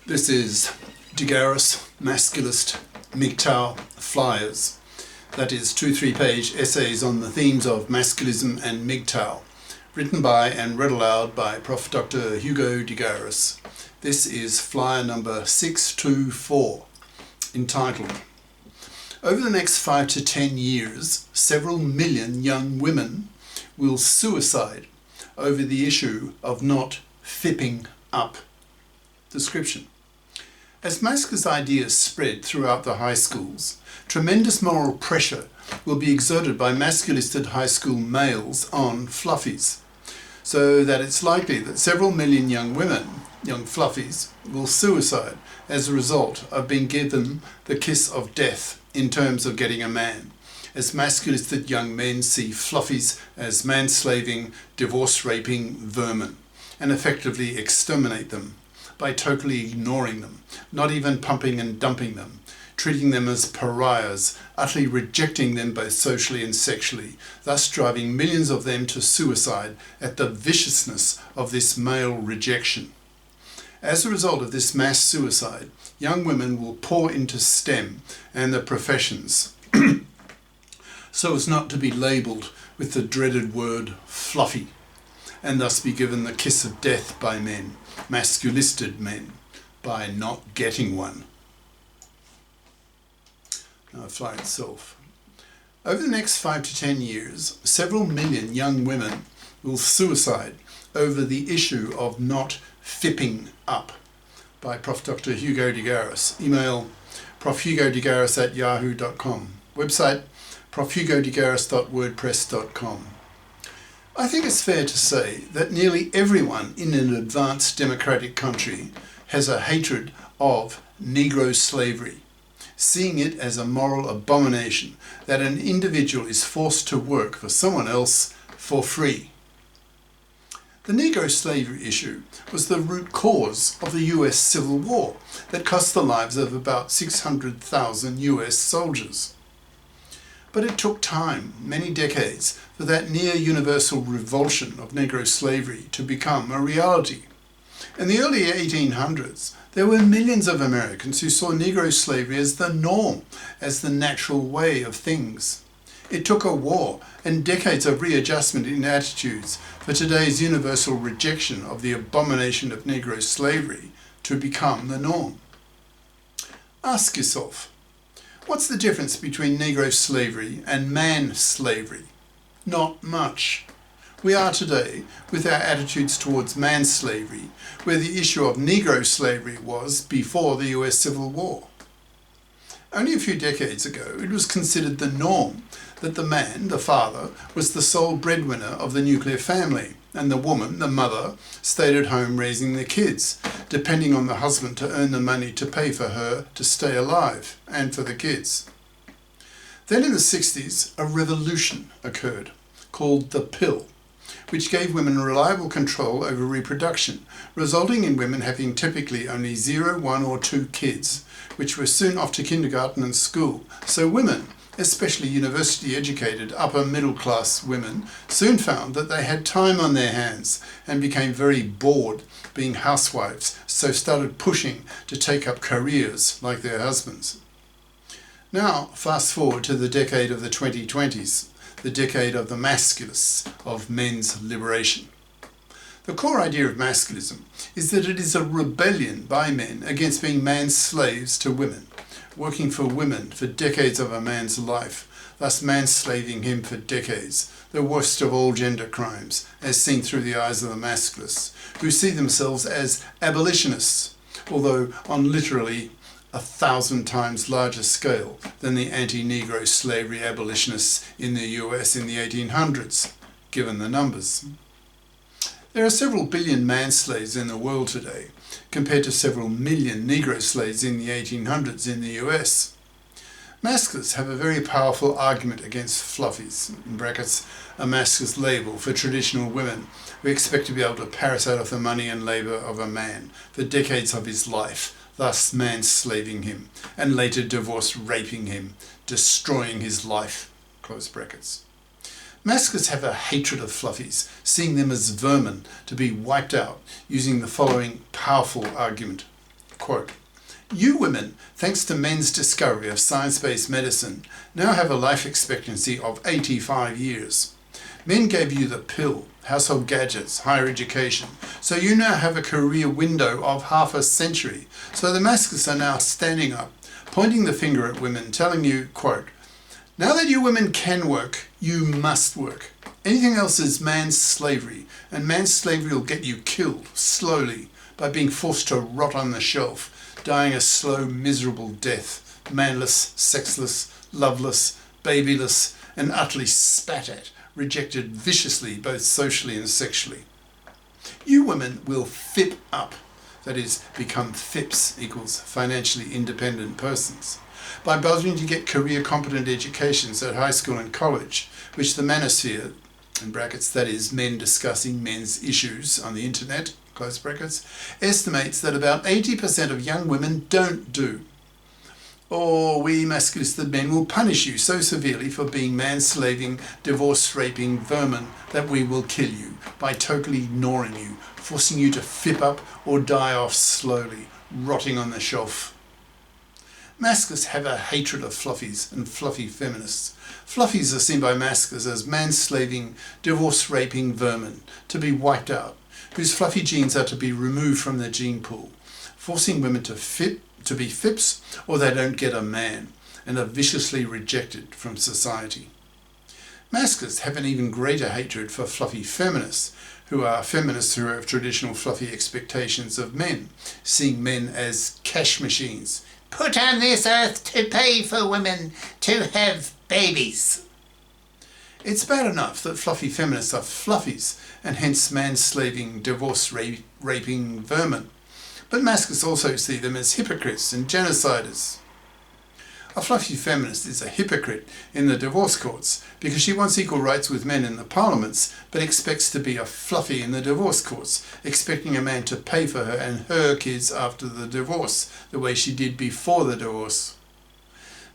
This is Garis, Masculist, MGTOW, flyers. That is 2 3-page essays on the themes of masculism and MGTOW, written by and read aloud by Prof. Dr. Hugo de Garis. This is flyer number 624, entitled, "Over the next 5 to 10 years, several million young women will suicide over the issue of not FIPping up." Description. As masculinist ideas spread throughout the high schools, tremendous moral pressure will be exerted by masculisted high school males on fluffies, so that it's likely that several million young women, young fluffies, will suicide as a result of being given the kiss of death in terms of getting a man, as masculisted young men see fluffies as manslaving, divorce-raping vermin, and effectively exterminate them by totally ignoring them, not even pumping and dumping them, treating them as pariahs, utterly rejecting them both socially and sexually, thus driving millions of them to suicide at the viciousness of this male rejection. As a result of this mass suicide, young women will pour into STEM and the professions so as not to be labelled with the dreaded word fluffy, and thus be given the kiss of death by men, masculisted men, by not getting one. Now the flyer itself. Over the next 5 to 10 years, several million young women will suicide over the issue of not FIPping up, by Prof. Dr. Hugo de Garis. Email profhugodegaris@yahoo.com. Website profhugodegaris.wordpress.com. I think it's fair to say that nearly everyone in an advanced democratic country has a hatred of Negro slavery, seeing it as a moral abomination that an individual is forced to work for someone else for free. The Negro slavery issue was the root cause of the US Civil War that cost the lives of about 600,000 US soldiers. But it took time, many decades, for that near-universal revulsion of Negro slavery to become a reality. In the early 1800s, there were millions of Americans who saw Negro slavery as the norm, as the natural way of things. It took a war and decades of readjustment in attitudes for today's universal rejection of the abomination of Negro slavery to become the norm. Ask yourself, what's the difference between Negro slavery and man slavery? Not much. We are today, with our attitudes towards man slavery, where the issue of Negro slavery was before the US Civil War. Only a few decades ago, it was considered the norm that the man, the father, was the sole breadwinner of the nuclear family, and the woman, the mother, stayed at home raising the kids, depending on the husband to earn the money to pay for her to stay alive and for the kids. Then in the 60s, a revolution occurred called the pill, which gave women reliable control over reproduction, resulting in women having typically only 0, 1 or 2 kids, which were soon off to kindergarten and school. So women, especially university-educated upper middle-class women, soon found that they had time on their hands and became very bored being housewives, so started pushing to take up careers like their husbands. Now, fast forward to the decade of the 2020s, the decade of the masculists, of men's liberation. The core idea of masculism is that it is a rebellion by men against being man's slaves to women, working for women for decades of a man's life, thus manslaving him for decades, the worst of all gender crimes, as seen through the eyes of the masculists, who see themselves as abolitionists, although on literally 1,000 times larger scale than the anti-Negro slavery abolitionists in the US in the 1800s, given the numbers. There are several billion man-slaves in the world today, compared to several million Negro slaves in the 1800s in the US. Masculists have a very powerful argument against fluffies, in brackets, a masculist label for traditional women who expect to be able to parasite off the money and labour of a man for decades of his life, thus manslaving him, and later divorce raping him, destroying his life, close brackets. Masculists have a hatred of fluffies, seeing them as vermin to be wiped out, using the following powerful argument, quote, "You women, thanks to men's discovery of science-based medicine, now have a life expectancy of 85 years. Men gave you the pill, household gadgets, higher education, so you now have a career window of half a century. So the masculists are now standing up, pointing the finger at women, telling you, quote, now that you women can work, you must work. Anything else is man's slavery, and man's slavery will get you killed, slowly, by being forced to rot on the shelf, dying a slow, miserable death, manless, sexless, loveless, babyless, and utterly spat at, rejected viciously, both socially and sexually. You women will FIP up, that is, become FIPs, equals financially independent persons, by bothering to get career competent educations at high school and college, which the manosphere, in brackets, that is, men discussing men's issues on the internet, close brackets, estimates that about 80% of young women don't do. Or we masculisted men will punish you so severely for being man-slaving, divorce-raping vermin that we will kill you by totally ignoring you, forcing you to FIP up or die off slowly, rotting on the shelf. Masculists have a hatred of fluffies and fluffy feminists. Fluffies are seen by masculists as man-slaving, divorce-raping vermin to be wiped out, whose fluffy genes are to be removed from the gene pool, forcing women to be FIPs or they don't get a man and are viciously rejected from society. Masculists have an even greater hatred for fluffy feminists, who are feminists who have traditional fluffy expectations of men, seeing men as cash machines, put on this earth to pay for women to have babies. It's bad enough that fluffy feminists are fluffies and hence man-slaving, divorce-raping vermin. But masculists also see them as hypocrites and genociders. A fluffy feminist is a hypocrite in the divorce courts because she wants equal rights with men in the parliaments but expects to be a fluffy in the divorce courts, expecting a man to pay for her and her kids after the divorce, the way she did before the divorce.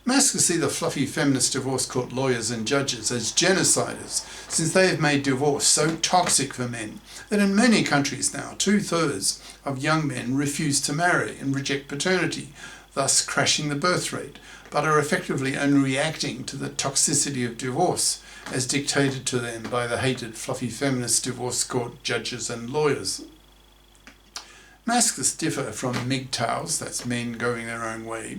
Masculists see the fluffy feminist divorce court lawyers and judges as genociders, since they have made divorce so toxic for men that in many countries now 2/3 of young men refuse to marry and reject paternity, thus crashing the birth rate, but are effectively only reacting to the toxicity of divorce as dictated to them by the hated fluffy feminist divorce court judges and lawyers. Masculists differ from MGTOWs, that's men going their own way,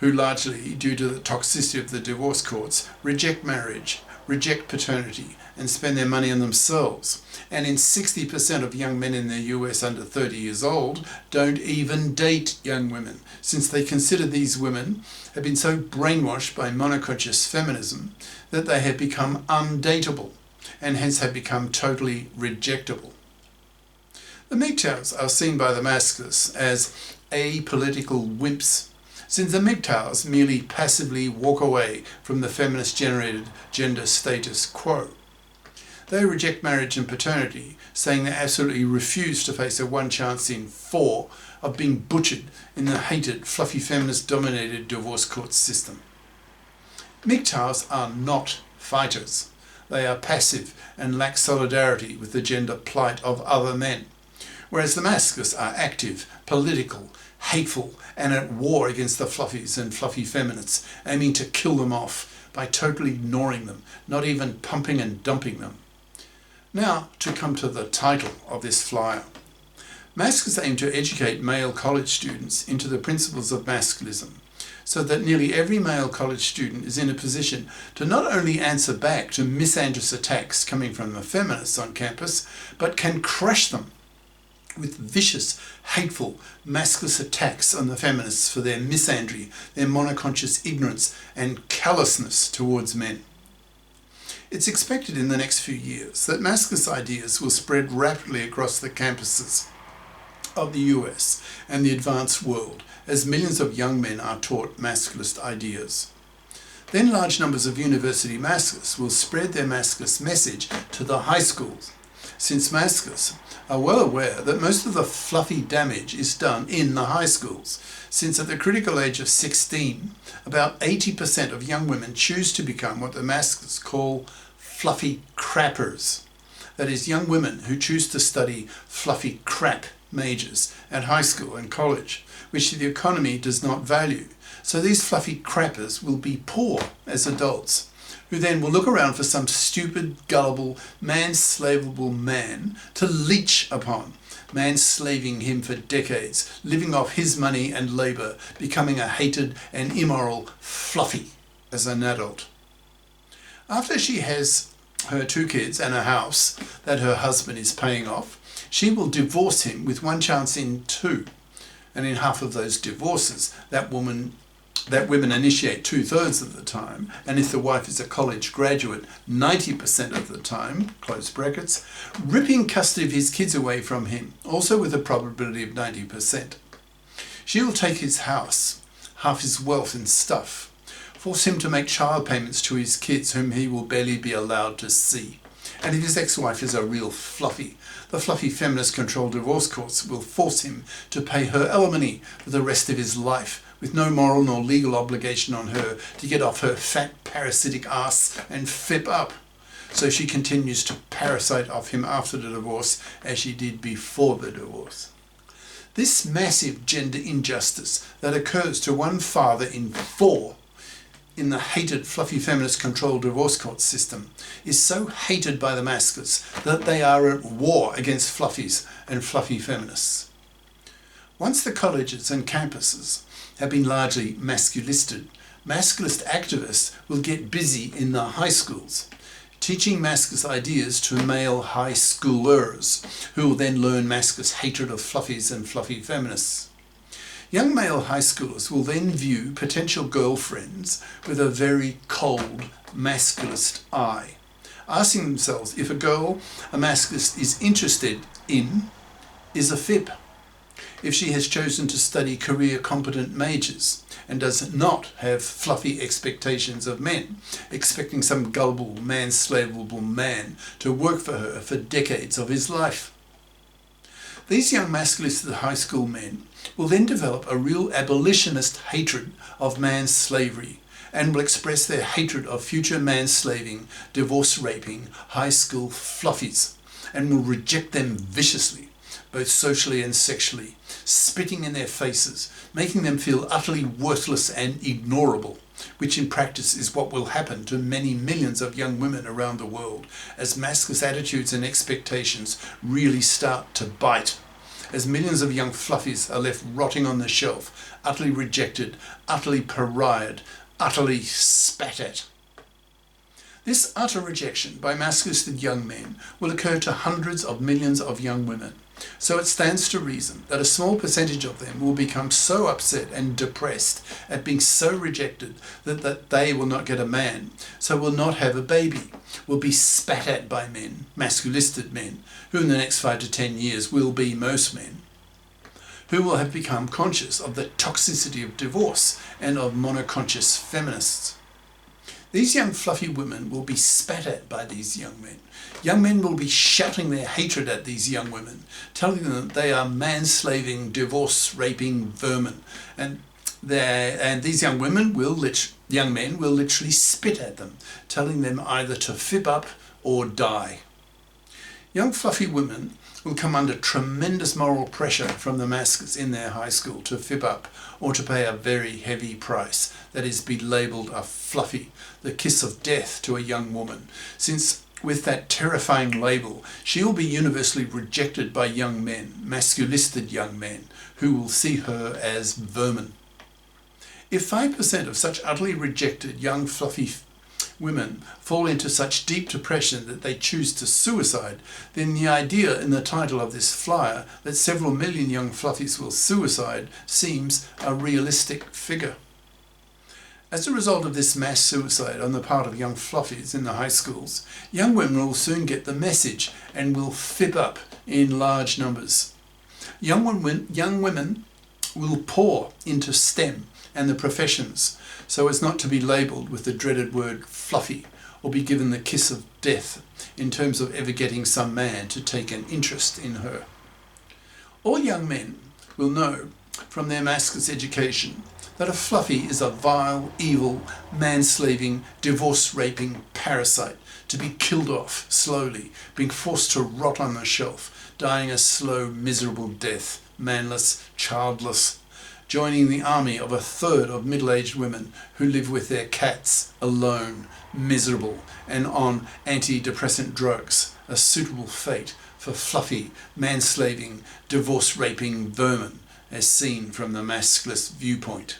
who largely, due to the toxicity of the divorce courts, reject marriage, reject paternity, and spend their money on themselves. And in 60% of young men in the US under 30 years old don't even date young women, since they consider these women have been so brainwashed by monoconscious feminism that they have become undateable, and hence have become totally rejectable. The MGTOWs are seen by the masculists as apolitical wimps, since the MGTOWs merely passively walk away from the feminist-generated gender status quo. They reject marriage and paternity, saying they absolutely refuse to face a 1 chance in 4 of being butchered in the hated, fluffy feminist-dominated divorce court system. MGTOWs are not fighters. They are passive and lack solidarity with the gender plight of other men, whereas the masculists are active, political, hateful, and at war against the fluffies and fluffy feminists, aiming to kill them off by totally ignoring them, not even pumping and dumping them. Now, to come to the title of this flyer. Masculists aim to educate male college students into the principles of masculism, so that nearly every male college student is in a position to not only answer back to misandrous attacks coming from the feminists on campus, but can crush them with vicious, hateful, masculinist attacks on the feminists for their misandry, their monoconscious ignorance and callousness towards men. It's expected in the next few years that masculinist ideas will spread rapidly across the campuses of the US and the advanced world as millions of young men are taught masculist ideas. Then large numbers of university masculists will spread their masculist message to the high schools, since masculists are well aware that most of the fluffy damage is done in the high schools, since at the critical age of 16, about 80% of young women choose to become what the masculists call fluffy crappers. That is, young women who choose to study fluffy crap majors at high school and college, which the economy does not value. So these fluffy crappers will be poor as adults, who then will look around for some stupid, gullible, man-slavable man to leech upon, man-slaving him for decades, living off his money and labour, becoming a hated and immoral fluffie as an adult. After she has her 2 kids and a house that her husband is paying off, she will divorce him with 1 chance in 2. And in half of those divorces, that women initiate 2/3 of the time, and if the wife is a college graduate, 90% of the time, close brackets, ripping custody of his kids away from him, also with a probability of 90%. She will take his house, half his wealth and stuff, force him to make child payments to his kids whom he will barely be allowed to see. And if his ex-wife is a real fluffie, the fluffy feminist-controlled divorce courts will force him to pay her alimony for the rest of his life, with no moral nor legal obligation on her to get off her fat parasitic ass and FIP up. So she continues to parasite off him after the divorce as she did before the divorce. This massive gender injustice that occurs to 1 father in 4 in the hated fluffy feminist controlled divorce court system is so hated by the masculists that they are at war against fluffies and fluffy feminists. Once the colleges and campuses have been largely masculisted, masculist activists will get busy in the high schools, teaching masculist ideas to male high schoolers, who will then learn masculist hatred of fluffies and fluffy feminists. Young male high schoolers will then view potential girlfriends with a very cold, masculist eye, asking themselves if a girl a masculist is interested in is a FIP, if she has chosen to study career-competent majors and does not have fluffy expectations of men, expecting some gullible, man-slavable man to work for her for decades of his life. These young masculisted high school men will then develop a real abolitionist hatred of man's slavery and will express their hatred of future man-slaving, divorce-raping high school fluffies and will reject them viciously, both socially and sexually, spitting in their faces, making them feel utterly worthless and ignorable, which in practice is what will happen to many millions of young women around the world as masculine attitudes and expectations really start to bite, as millions of young fluffies are left rotting on the shelf, utterly rejected, utterly pariahed, utterly spat at. This utter rejection by masculisted young men will occur to hundreds of millions of young women. So it stands to reason that a small percentage of them will become so upset and depressed at being so rejected that they will not get a man, so will not have a baby, will be spat at by men, masculisted men, who in the next 5 to 10 years will be most men, who will have become conscious of the toxicity of divorce and of monoconscious feminists. These young fluffy women will be spat at by these young men. Young men will be shouting their hatred at these young women, telling them that they are man-slaving, divorce-raping vermin. And these young men will literally spit at them, telling them either to FIP up or die. Young fluffy women will come under tremendous moral pressure from the masculists in their high school to FIP up or to pay a very heavy price, that is, be labelled a fluffie, the kiss of death to a young woman, since with that terrifying label she will be universally rejected by young men, masculisted young men, who will see her as vermin. If 5% of such utterly rejected young fluffy women fall into such deep depression that they choose to suicide, then the idea in the title of this flyer that several million young fluffies will suicide seems a realistic figure. As a result of this mass suicide on the part of young fluffies in the high schools, young women will soon get the message and will FIP up in large numbers. Young women will pour into STEM and the professions so as not to be labelled with the dreaded word fluffy or be given the kiss of death in terms of ever getting some man to take an interest in her. All young men will know from their masculine education that a fluffy is a vile, evil, man-slaving, divorce-raping parasite to be killed off slowly, being forced to rot on the shelf, dying a slow, miserable death, manless, childless, joining the army of a third of middle-aged women who live with their cats alone, miserable, and on antidepressant drugs, a suitable fate for fluffy, manslaving, divorce-raping vermin, as seen from the masculist viewpoint.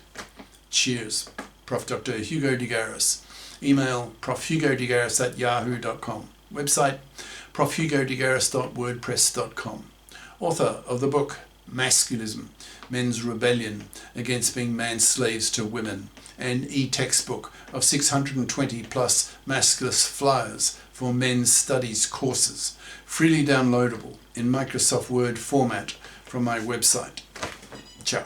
Cheers. Prof. Dr. Hugo de Garis. Email profhugodegaris@yahoo.com. Website profhugodegaris.wordpress.com. Author of the book Masculism, Men's Rebellion Against Being Man-Slaves to Women, and e-textbook of 620 plus masculist flyers for men's studies courses, freely downloadable in Microsoft Word format from my website. Ciao.